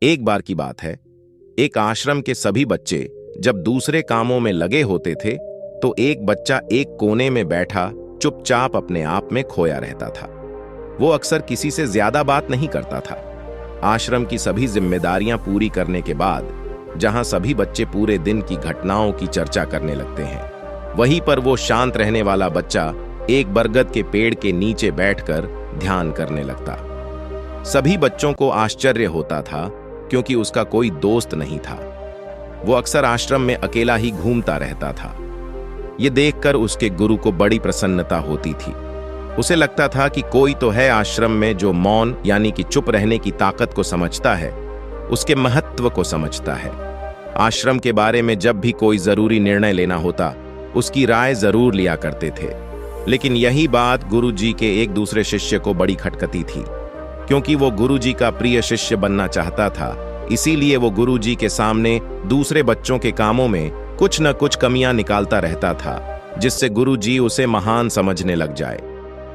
एक बार की बात है, एक आश्रम के सभी बच्चे जब दूसरे कामों में लगे होते थे तो एक बच्चा एक कोने में बैठा चुपचाप अपने आप में खोया रहता था। वो अक्सर किसी से ज्यादा बात नहीं करता था। आश्रम की सभी जिम्मेदारियां पूरी करने के बाद जहां सभी बच्चे पूरे दिन की घटनाओं की चर्चा करने लगते हैं, वहीं पर वो शांत रहने वाला बच्चा एक बरगद के पेड़ के नीचे बैठकर ध्यान करने लगता। सभी बच्चों को आश्चर्य होता था क्योंकि उसका कोई दोस्त नहीं था। वो अक्सर आश्रम में अकेला ही घूमता रहता था। ये देखकर उसके गुरु को बड़ी प्रसन्नता होती थी। उसे लगता था कि कोई तो है आश्रम में जो मौन यानी कि चुप रहने की ताकत को समझता है, उसके महत्व को समझता है। आश्रम के बारे में जब भी कोई जरूरी निर्णय लेना होता, उसकी राय जरूर लिया करते थे। लेकिन यही बात गुरुजी के एक दूसरे शिष्य को बड़ी खटकती थी। क्योंकि वो गुरुजी का प्रिय शिष्य बनना चाहता था, इसीलिए वो गुरुजी के सामने दूसरे बच्चों के कामों में कुछ न कुछ कमियां निकालता रहता था, जिससे गुरुजी उसे महान समझने लग जाए।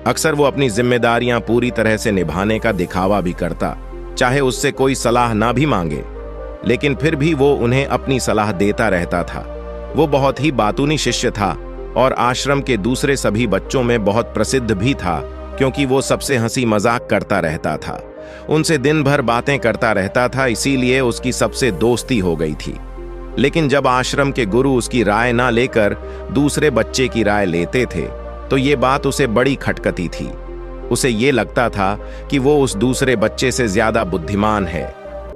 अक्सर वो अपनी जिम्मेदारियां पूरी तरह से निभाने का दिखावा भी करता, चाहे उससे कोई सलाह ना भी मांगे, लेकिन फिर भी वो उन्हें अपनी सलाह देता रहता था। वो बहुत ही बातूनी शिष्य था और आश्रम के दूसरे सभी बच्चों में बहुत प्रसिद्ध भी था, क्योंकि वो सबसे हंसी मजाक करता रहता था, उनसे दिन भर बातें करता रहता था, इसीलिए उसकी सबसे दोस्ती हो गई थी। लेकिन जब आश्रम के गुरु उसकी राय ना लेकर दूसरे बच्चे की राय लेते थे तो ये बात उसे बड़ी खटकती थी। उसे ये लगता था कि वो उस दूसरे बच्चे से ज्यादा बुद्धिमान है,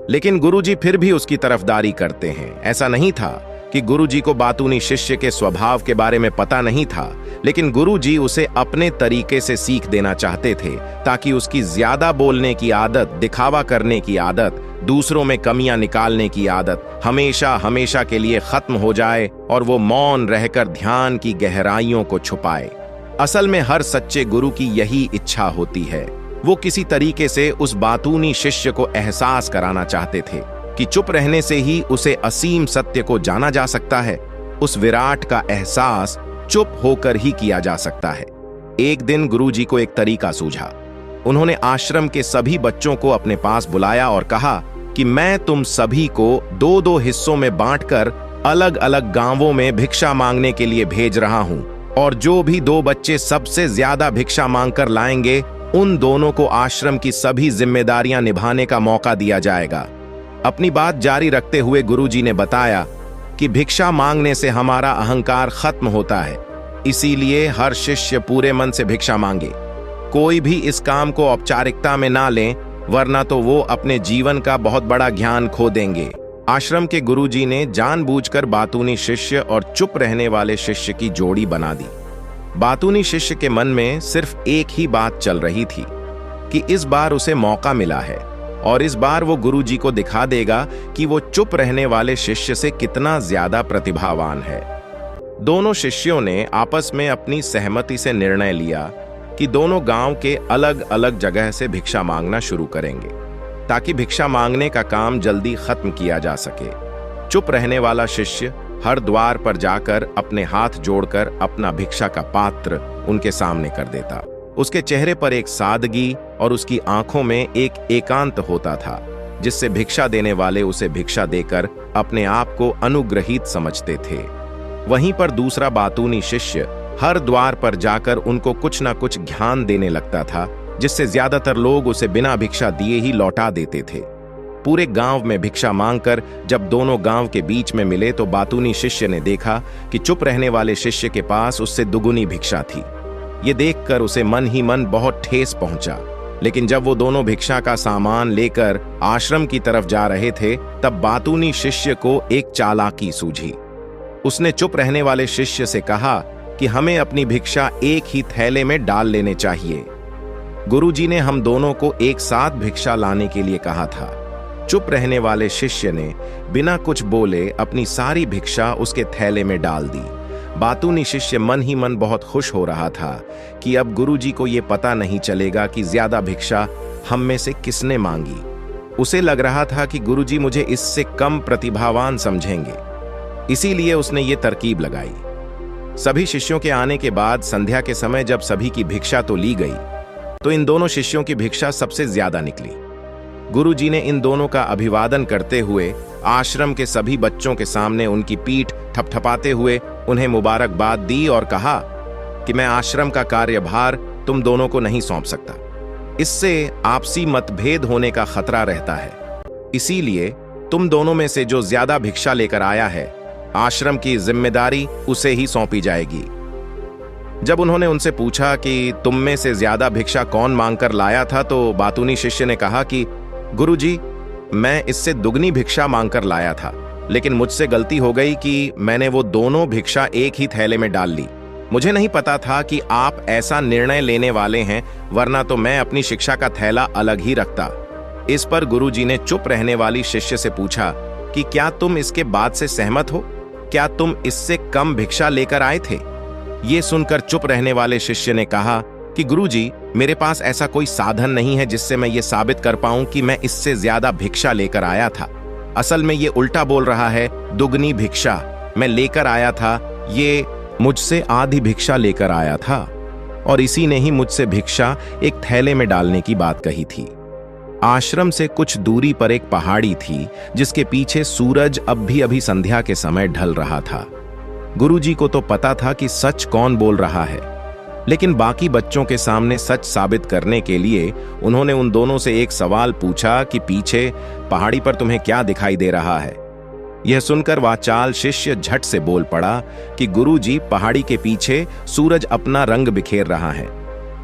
लेकिन गुरुजी फिर भी उसकी तरफदारी करते हैं। ऐसा नहीं था कि गुरुजी को बातूनी शिष्य के स्वभाव के बारे में पता नहीं था, लेकिन गुरुजी उसे अपने तरीके से सीख देना चाहते थे ताकि उसकी ज्यादा बोलने की आदत, दिखावा करने की आदत, दूसरों में कमियां निकालने की आदत हमेशा हमेशा के लिए खत्म हो जाए और वो मौन रहकर ध्यान की गहराइयों को छुपाए। असल में हर सच्चे गुरु की यही इच्छा होती है। वो किसी तरीके से उस बातूनी शिष्य को एहसास कराना चाहते थे कि चुप रहने से ही उसे असीम सत्य को जाना जा सकता है। उस विराट का एहसास चुप होकर ही किया जा सकता है। एक दिन गुरुजी को एक तरीका सूझा। उन्होंने आश्रम के सभी बच्चों को अपने पास बुलाया और कहा कि मैं तुम सभी को दो दो हिस्सों में बांटकर अलग अलग गांवों में भिक्षा मांगने के लिए भेज रहा हूं, और जो भी दो बच्चे सबसे ज्यादा भिक्षा मांगकर लाएंगे, उन दोनों को आश्रम की सभी जिम्मेदारियां निभाने का मौका दिया जाएगा। अपनी बात जारी रखते हुए गुरुजी ने बताया कि भिक्षा मांगने से हमारा अहंकार खत्म होता है, इसीलिए हर शिष्य पूरे मन से भिक्षा मांगे। कोई भी इस काम को औपचारिकता में ना लें, वरना तो वो अपने जीवन का बहुत बड़ा ज्ञान खो देंगे। आश्रम के गुरुजी ने जानबूझकर बातूनी शिष्य और चुप रहने वाले शिष्य की जोड़ी बना दी। बातूनी शिष्य के मन में सिर्फ एक ही बात चल रही थी कि इस बार उसे मौका मिला है और इस बार वो गुरुजी को दिखा देगा कि वो चुप रहने वाले शिष्य से कितना ज्यादा प्रतिभावान है। दोनों शिष्यों ने आपस में अपनी सहमति से निर्णय लिया कि दोनों गांव के अलग अलग जगह से भिक्षा मांगना शुरू करेंगे, ताकि भिक्षा मांगने का काम जल्दी खत्म किया जा सके। चुप रहने वाला शिष्य हर द्वार पर जाकर अपने हाथ जोड़कर अपना भिक्षा का पात्र उनके सामने कर देता। उसके चेहरे पर एक सादगी और उसकी आंखों में एक एकांत होता था, जिससे भिक्षा देने वाले उसे भिक्षा देकर अपने आप को अनुग्रहित समझते थे। वहीं पर दूसरा बातूनी शिष्य हर द्वार पर जाकर उनको कुछ न कुछ ज्ञान देने लगता था, जिससे ज्यादातर लोग उसे बिना भिक्षा दिए ही लौटा देते थे। पूरे गांव में भिक्षा मांगकर जब दोनों गांव के बीच में मिले तो बातूनी शिष्य ने देखा कि चुप रहने वाले शिष्य के पास उससे दुगुनी भिक्षा थी। ये देखकर उसे मन ही मन बहुत ठेस पहुंचा। लेकिन जब वो दोनों भिक्षा का सामान लेकर आश्रम की तरफ जा रहे थे, तब बातूनी शिष्य को एक चालाकी सूझी। उसने चुप रहने वाले शिष्य से कहा कि हमें अपनी भिक्षा एक ही थैले में डाल लेने चाहिए। गुरुजी ने हम दोनों को एक साथ भिक्षा लाने के लिए कहा था। चुप रहने वाले शिष्य ने बिना कुछ बोले अपनी सारी भिक्षा उसके थैले में डाल दी। बातूनी शिष्य मन ही मन बहुत खुश हो रहा था कि अब गुरुजी को यह पता नहीं चलेगा कि ज्यादा भिक्षा हम में से किसने मांगी। उसे लग रहा था कि गुरुजी मुझे इससे कम प्रतिभावान समझेंगे, इसीलिए उसने ये तरकीब लगाई। सभी शिष्यों के आने के बाद संध्या के समय जब सभी की भिक्षा तो ली गई, तो इन दोनों शिष्यों की भिक्षा सबसे ज्यादा निकली। गुरुजी ने इन दोनों का अभिवादन करते हुए आश्रम के सभी बच्चों के सामने उनकी पीठ थपथपाते हुए उन्हें मुबारकबाद दी और कहा कि मैं आश्रम का कार्यभार तुम दोनों को नहीं सौंप सकता। इससे आपसी मतभेद होने का खतरा रहता है। इसीलिए तुम दोनों में से जो ज्यादा भिक्षा लेकर आया है, आश्रम की जिम्मेदारी उसे ही सौंपी जाएगी। जब उन्होंने उनसे पूछा कि तुम में से ज्यादा भिक्षा कौन मांगकर लाया था, तो बातूनी शिष्य ने कहा कि गुरुजी, मैं इससे दुगनी भिक्षा मांगकर लाया था, लेकिन मुझसे गलती हो गई कि मैंने वो दोनों भिक्षा एक ही थैले में डाल ली। मुझे नहीं पता था कि आप ऐसा निर्णय लेने वाले हैं, वरना तो मैं अपनी शिक्षा का थैला अलग ही रखता। इस पर गुरुजी ने चुप रहने वाली शिष्य से पूछा कि क्या तुम इसके बाद से सहमत हो? क्या तुम इससे कम भिक्षा लेकर आए थे? ये सुनकर चुप रहने वाले शिष्य ने कहा कि गुरुजी, मेरे पास ऐसा कोई साधन नहीं है जिससे मैं ये साबित कर पाऊं कि मैं इससे ज्यादा भिक्षा लेकर आया था। असल में ये उल्टा बोल रहा है, दुगनी भिक्षा मैं लेकर आया था, ये मुझसे आधी भिक्षा लेकर आया था और इसी ने ही मुझसे भिक्षा एक थैले में डालने की बात कही थी। आश्रम से कुछ दूरी पर एक पहाड़ी थी जिसके पीछे सूरज अब भी अभी संध्या के समय ढल रहा था। गुरुजी को तो पता था कि सच कौन बोल रहा है, लेकिन बाकी बच्चों के सामने सच साबित करने के लिए उन्होंने उन दोनों से एक सवाल पूछा कि पीछे पहाड़ी पर तुम्हें क्या दिखाई दे रहा है? यह सुनकर वाचाल शिष्य झट से बोल पड़ा कि गुरुजी, पहाड़ी के पीछे सूरज अपना रंग बिखेर रहा है।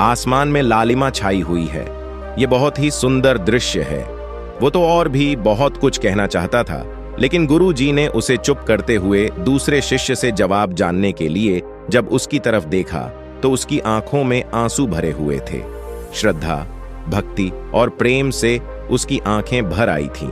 आसमान में लालिमा छाई हुई है। यह बहुत ही सुंदर दृश्य है। वो तो और भी बहुत कुछ कहना चाहता था, लेकिन गुरुजी ने उसे चुप करते हुए दूसरे शिष्य से जवाब जानने के लिए जब उसकी तरफ देखा तो उसकी आंखों में आंसू भरे हुए थे। श्रद्धा, भक्ति और प्रेम से उसकी आंखें भर आई थीं।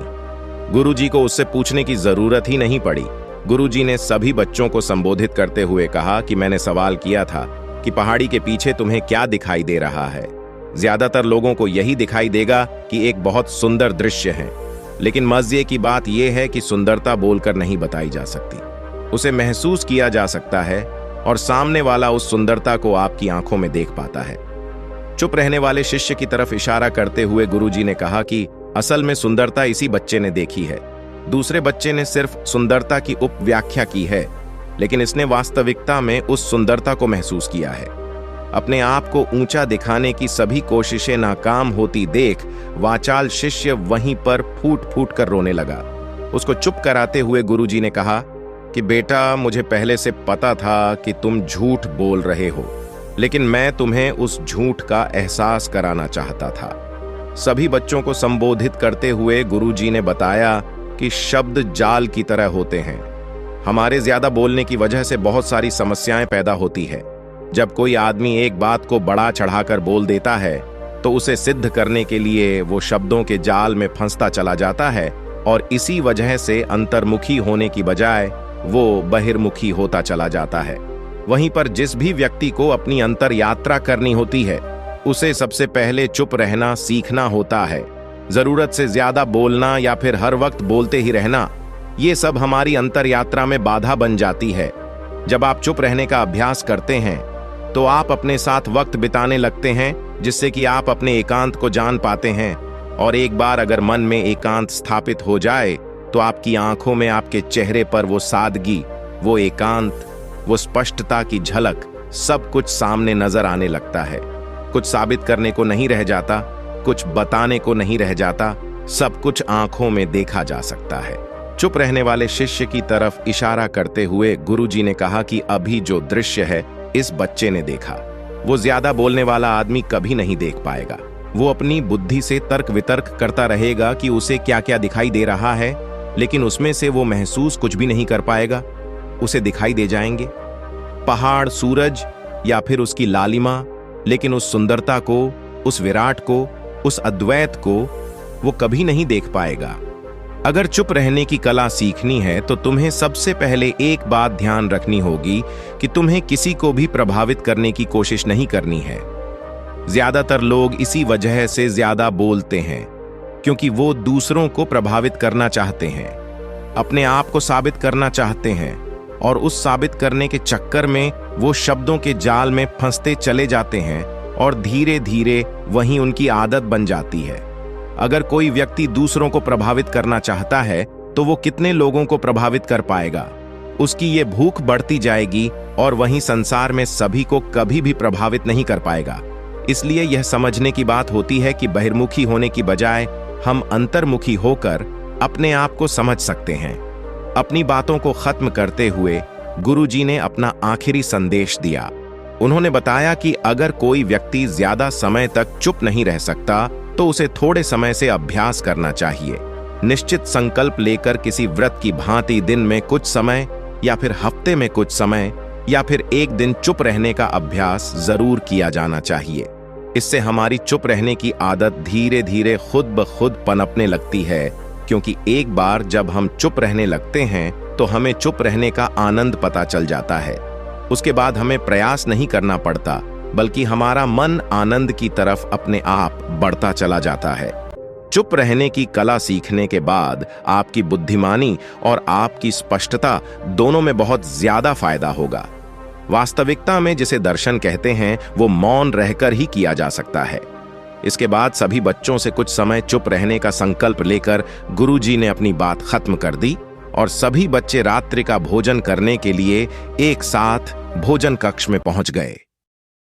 गुरुजी को उससे पूछने की जरूरत ही नहीं पड़ी। गुरुजी ने सभी बच्चों को संबोधित करते हुए कहा कि मैंने सवाल किया था कि पहाड़ी के पीछे तुम्हें क्या दिखाई दे रहा है। ज्यादातर लोगों को यही दिखाई देगा कि एक बहुत सुंदर दृश्य है, लेकिन मजे की बात यह है कि सुंदरता बोलकर नहीं बताई जा सकती, उसे महसूस किया जा सकता है और सामने वाला उस सुंदरता को आपकी आंखों में देख पाता है। चुप रहने वाले शिष्य की तरफ इशारा करते हुए गुरुजी ने कहा कि असल में सुंदरता इसी बच्चे ने देखी है। दूसरे बच्चे ने सिर्फ सुंदरता की उपव्याख्या की है, लेकिन इसने वास्तविकता में उस सुंदरता को महसूस किया है। अपने आप को ऊंचा दिखाने की सभी कोशिशें नाकाम होती देख वाचाल शिष्य वहीं पर फूट फूट कर रोने लगा। उसको चुप कराते हुए गुरुजी ने कहा कि बेटा, मुझे पहले से पता था कि तुम झूठ बोल रहे हो, लेकिन मैं तुम्हें उस झूठ का एहसास कराना चाहता था। सभी बच्चों को संबोधित करते हुए गुरुजी ने बताया कि शब्द जाल की तरह होते हैं। हमारे ज्यादा बोलने की वजह से बहुत सारी समस्याएं पैदा होती है। जब कोई आदमी एक बात को बढ़ा चढ़ाकर बोल देता है तो उसे सिद्ध करने के लिए वो शब्दों के जाल में फंसता चला जाता है और इसी वजह से अंतर्मुखी होने की बजाय वो बहिर्मुखी होता चला जाता है। वहीं पर जिस भी व्यक्ति को अपनी अंतर यात्रा करनी होती है, उसे सबसे पहले चुप रहना सीखना होता है। जरूरत से ज्यादा बोलना या फिर हर वक्त बोलते ही रहना, ये सब हमारी अंतर यात्रा में बाधा बन जाती है। जब आप चुप रहने का अभ्यास करते हैं तो आप अपने साथ वक्त बिताने लगते हैं, जिससे कि आप अपने एकांत को जान पाते हैं। और एक बार अगर मन में एकांत स्थापित हो जाए तो आपकी आंखों में, आपके चेहरे पर वो सादगी, वो एकांत, वो स्पष्टता की झलक, सब कुछ सामने नजर आने लगता है। कुछ साबित करने को नहीं रह जाता, कुछ बताने को नहीं रह जाता, सब कुछ आंखों में देखा जा सकता है। चुप रहने वाले शिष्य की तरफ इशारा करते हुए गुरुजी ने कहा कि अभी जो दृश्य है इस बच्चे ने देखा, वो ज्यादा बोलने वाला आदमी कभी नहीं देख पाएगा। वो अपनी बुद्धि से तर्क वितर्क करता रहेगा कि उसे क्या क्या दिखाई दे रहा है, लेकिन उसमें से वो महसूस कुछ भी नहीं कर पाएगा। उसे दिखाई दे जाएंगे पहाड़, सूरज या फिर उसकी लालिमा, लेकिन उस सुंदरता को, उस विराट को, उस अद्वैत को वो कभी नहीं देख पाएगा। अगर चुप रहने की कला सीखनी है तो तुम्हें सबसे पहले एक बात ध्यान रखनी होगी कि तुम्हें किसी को भी प्रभावित करने की कोशिश नहीं करनी है। ज्यादातर लोग इसी वजह से ज्यादा बोलते हैं, क्योंकि वो दूसरों को प्रभावित करना चाहते हैं, अपने आप को साबित करना चाहते हैं, और उस साबित करने के चक्कर में वो शब्दों के जाल में फंसते चले जाते हैं और धीरे धीरे वहीं उनकी आदत बन जाती है। अगर कोई व्यक्ति दूसरों को प्रभावित करना चाहता है तो वो कितने लोगों को प्रभावित कर पाएगा। उसकी ये भूख बढ़ती जाएगी और वहीं संसार में सभी को कभी भी प्रभावित नहीं कर पाएगा। इसलिए यह समझने की बात होती है कि बहिर्मुखी होने की बजाय हम अंतर्मुखी होकर अपने आप को समझ सकते हैं। अपनी बातों को खत्म करते हुए गुरुजी ने अपना आखिरी संदेश दिया। उन्होंने बताया कि अगर कोई व्यक्ति ज्यादा समय तक चुप नहीं रह सकता तो उसे थोड़े समय से अभ्यास करना चाहिए। निश्चित संकल्प लेकर किसी व्रत की भांति दिन में कुछ समय या फिर हफ्ते में कुछ समय या फिर एक दिन चुप रहने का अभ्यास जरूर किया जाना चाहिए। इससे हमारी चुप रहने की आदत धीरे धीरे खुद ब खुद पनपने लगती है, क्योंकि एक बार जब हम चुप रहने लगते हैं तो हमें चुप रहने का आनंद पता चल जाता है। उसके बाद हमें प्रयास नहीं करना पड़ता, बल्कि हमारा मन आनंद की तरफ अपने आप बढ़ता चला जाता है। चुप रहने की कला सीखने के बाद आपकी बुद्धिमानी और आपकी स्पष्टता दोनों में बहुत ज्यादा फायदा होगा। वास्तविकता में जिसे दर्शन कहते हैं वो मौन रहकर ही किया जा सकता है। इसके बाद सभी बच्चों से कुछ समय चुप रहने का संकल्प लेकर गुरुजी ने अपनी बात खत्म कर दी और सभी बच्चे रात्रि का भोजन करने के लिए एक साथ भोजन कक्ष में पहुंच गए।